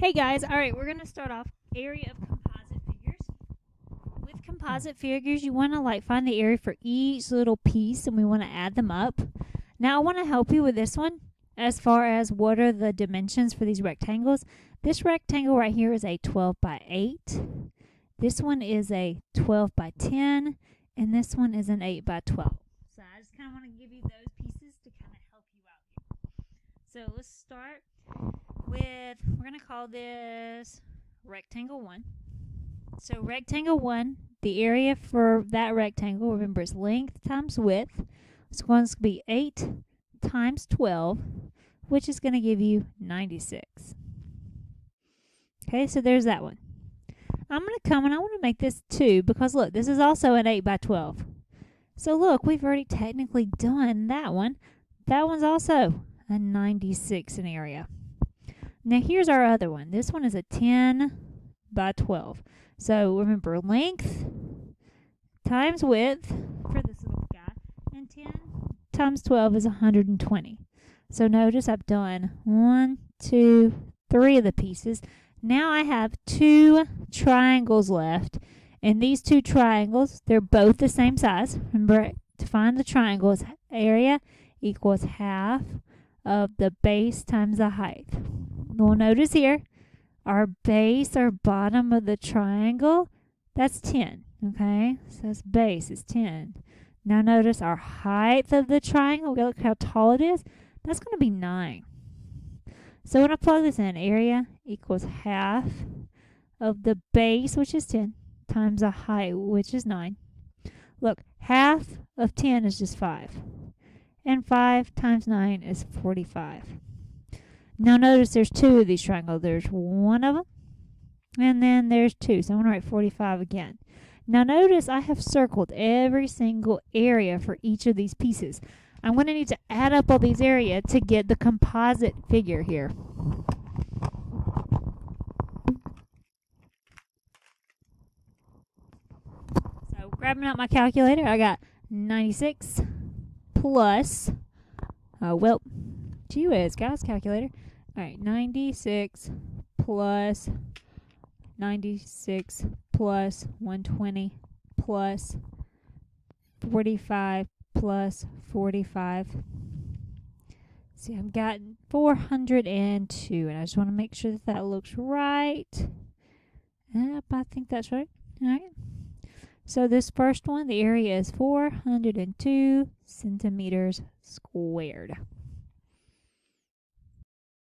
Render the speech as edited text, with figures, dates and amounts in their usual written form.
Hey guys, alright, we're going to start off area of composite figures. With composite figures, you want to find the area for each little piece and we want to add them up. Now I want to help you with this one as far as what are the dimensions for these rectangles. This rectangle right here is a 12 by 8. This one is a 12 by 10 and this one is an 8 by 12. So I just kind of want to give you those pieces to kind of help you out here. So let's start with, we're going to call this rectangle 1. So rectangle 1, the area for that rectangle, remember, is length times width. It's going to be 8 times 12, which is going to give you 96. Okay, so there's that one. I'm going to come and I want to make this 2 because look, this is also an 8 by 12. So look, we've already technically done that one. That one's also a 96 in area. Now here's our other one. This one is a 10 by 12. So remember, length times width for this little guy, and 10 times 12 is 120. So notice I've done 1, 2, 3 of the pieces. Now I have 2 triangles left, and these 2 triangles, they're both the same size. Remember, to find the triangles, area equals half of the base times the height. Well, notice here, our base, our bottom of the triangle, that's 10, okay? So this base is 10. Now notice our height of the triangle, look how tall it is, that's going to be 9. So when I plug this in, area equals half of the base, which is 10, times the height, which is 9. Look, half of 10 is just 5. And 5 times 9 is 45. Now notice there's 2 of these triangles. There's one of them, and then there's 2. So I'm going to write 45 again. Now notice I have circled every single area for each of these pieces. I'm going to need to add up all these areas to get the composite figure here. So grabbing out my calculator, I got 96 plus, gee whiz, guys, calculator. All right, 96 plus 120 plus 45 plus 45. See, I've gotten 402, and I just want to make sure that that looks right. Yep, I think that's right. All right. So this first one, the area is 402 centimeters squared.